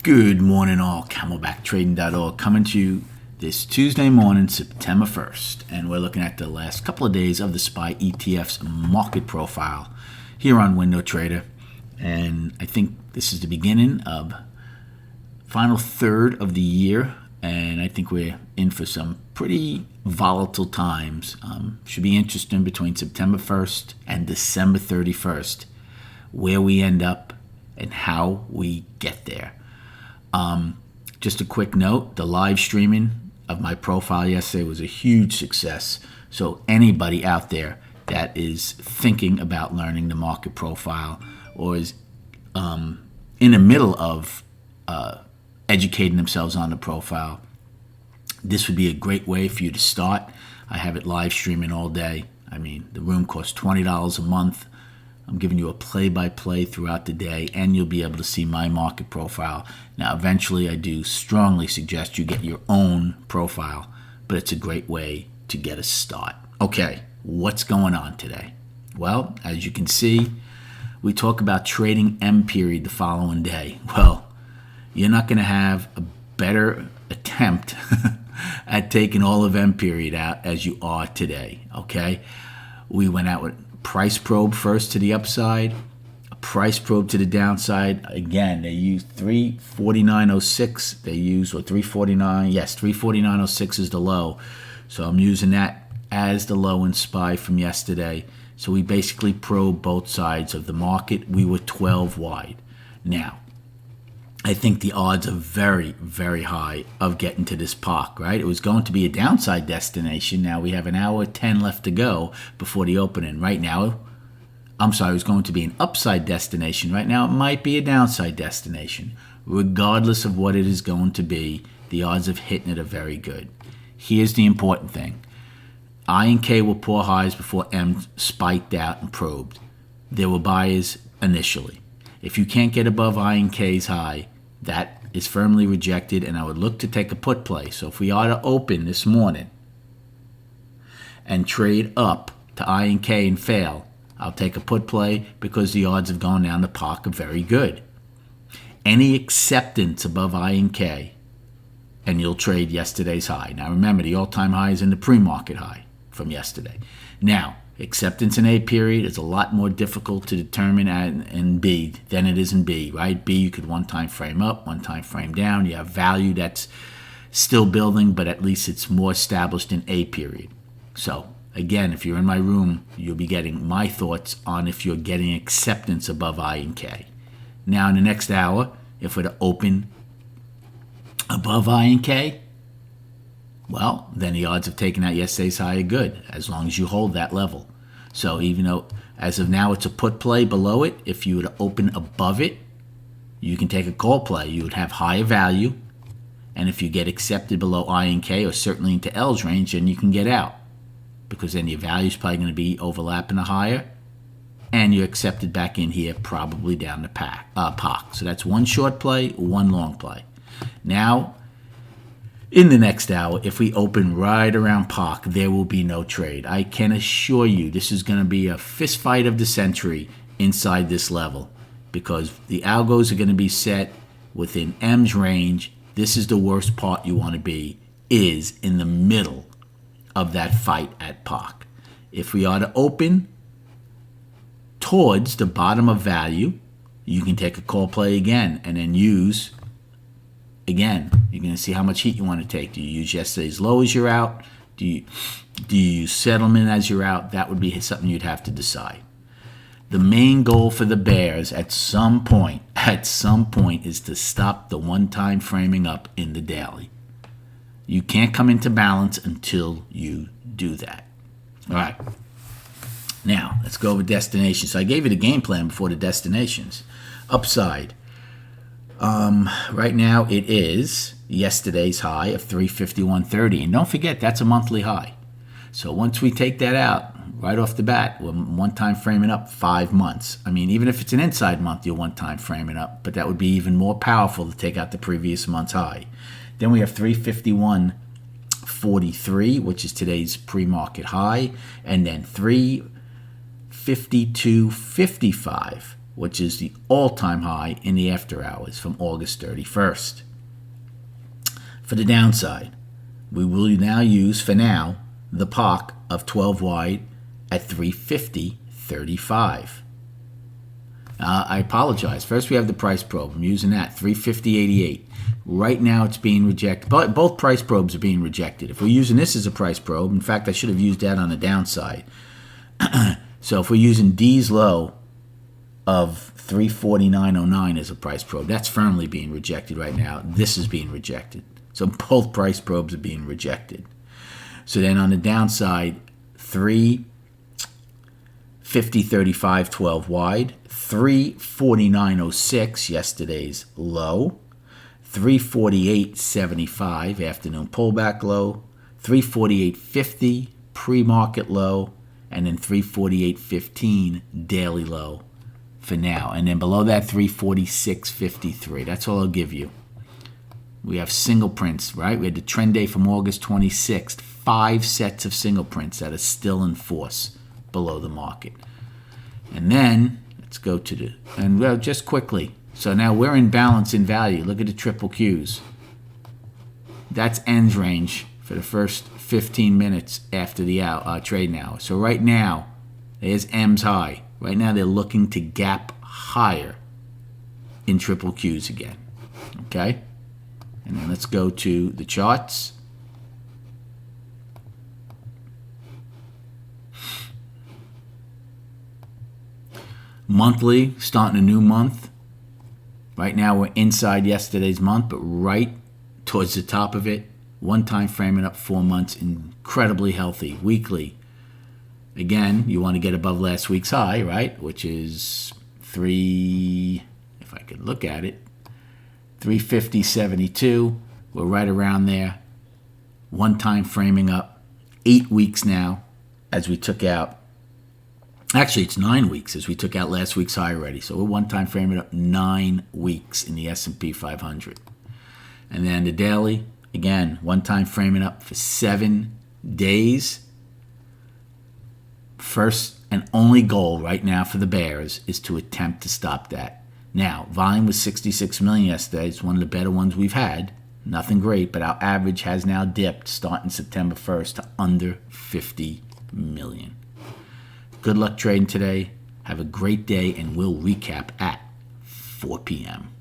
Good morning all, CamelbackTrading.org coming to you this Tuesday morning, September 1st. And we're looking at the last couple of days of the SPY ETF's market profile here on Window Trader. And I think this is the beginning of final third of the year. And I think we're in for some pretty volatile times. Should be interesting between September 1st and December 31st, where we end up and how we get there. Just a quick note, the live streaming of my profile yesterday was a huge success. So anybody out there that is thinking about learning the market profile or is in the middle of educating themselves on the profile, this would be a great way for you to start. I have it live streaming all day. I mean, the room costs $20 a month. I'm giving you a play-by-play throughout the day, and you'll be able to see my market profile. Now, eventually, I do strongly suggest you get your own profile, but it's a great way to get a start. Okay, what's going on today? Well, as you can see, we talk about trading M period the following day. Well, you're not going to have a better attempt at taking all of M period out as you are today, okay? We went out with price probe first to the upside, a price probe to the downside. Again, they used 349.06. They used, or 349, yes, 349.06 is the low. So I'm using that as the low in SPY from yesterday. So we basically probed both sides of the market. We were 12 wide. Now, I think the odds are very, very high of getting to this POC, right? It was going to be a downside destination. Now we have an hour 10 left to go before the opening. Right now, it was going to be an upside destination. Right now, it might be a downside destination. Regardless of what it is going to be, the odds of hitting it are very good. Here's the important thing. I and K were poor highs before M spiked out and probed. There were buyers initially. If you can't get above I and K's high, that is firmly rejected, and I would look to take a put play. So if we are to open this morning and trade up to I and K and fail, I'll take a put play because the odds of going down the POC are very good. Any acceptance above I and K, and you'll trade yesterday's high. Now remember, the all-time high is in the pre-market high from yesterday. Now, acceptance in A period is a lot more difficult to determine in B than it is in B, right? B, you could one time frame up, one time frame down. You have value that's still building, but at least it's more established in A period. So, again, if you're in my room, you'll be getting my thoughts on if you're getting acceptance above I and K. Now, in the next hour, if we're to open above I and K, well, then the odds of taking out yesterday's high are good, as long as you hold that level. So even though, as of now, it's a put play below it, if you were to open above it, you can take a call play. You would have higher value, and if you get accepted below I and K, or certainly into L's range, then you can get out, because then your value is probably going to be overlapping the higher, and you're accepted back in here, probably down the POC. So that's one short play, one long play. Now, in the next hour, if we open right around POC, there will be no trade. I can assure you this is going to be a fist fight of the century inside this level, because the algos are going to be set within M's range. This is the worst part you want to be, is in the middle of that fight at POC. If we are to open towards the bottom of value, you can take a call play again and then use. Again, you're going to see how much heat you want to take. Do you use yesterday's low as you're out? Do you use settlement as you're out? That would be something you'd have to decide. The main goal for the bears at some point, is to stop the one-time framing up in the daily. You can't come into balance until you do that. All right. Now, let's go over destinations. So I gave you the game plan before the destinations. Upside. Right now it is yesterday's high of 351.30, and don't forget that's a monthly high. So once we take that out right off the bat, we're one time framing up 5 months. I mean, even if it's an inside month, you're one time framing up, but that would be even more powerful to take out the previous month's high. Then we have 351.43, which is today's pre-market high, and then 352.55 which is the all-time high in the after hours from August 31st. For the downside, we will now use, for now, the POC of 12 wide at 350.35. I apologize. First, we have the price probe. I'm using that, 350.88. Right now, it's being rejected. But both price probes are being rejected. If we're using this as a price probe, in fact, I should have used that on the downside. So if we're using D's low of 349.09 as a price probe, that's firmly being rejected right now. This is being rejected. So both price probes are being rejected. So then on the downside, 350.35, 12 wide, 349.06, yesterday's low, 348.75, afternoon pullback low, 348.50, pre-market low, and then 348.15, daily low for now. And then below that, 346.53. That's all I'll give you. We have single prints, right? We had the trend day from August 26th. 5 sets of single prints that are still in force below the market. And then, let's go to the, and well, just quickly. So now we're in balance in value. Look at the triple Qs. That's ends range for the first 15 minutes after the trading hour. So right now, there's M's high. Right now, they're looking to gap higher in triple Qs again. Okay? And then let's go to the charts. Monthly, starting a new month. Right now, we're inside yesterday's month, but right towards the top of it. One time framing up 4 months, incredibly healthy. Weekly, again, you want to get above last week's high, right? Which is if I could look at it, 350.72. We're right around there. One time framing up 8 weeks now, as we took out. Actually, it's 9 weeks, as we took out last week's high already. So we're one time framing up 9 weeks in the S&P 500. And then the daily, again, one time framing up for 7 days. First and only goal right now for the bears is to attempt to stop that. Now, volume was 66 million yesterday. It's one of the better ones we've had. Nothing great, but our average has now dipped starting September 1st to under 50 million. Good luck trading today. Have a great day, and we'll recap at 4 p.m.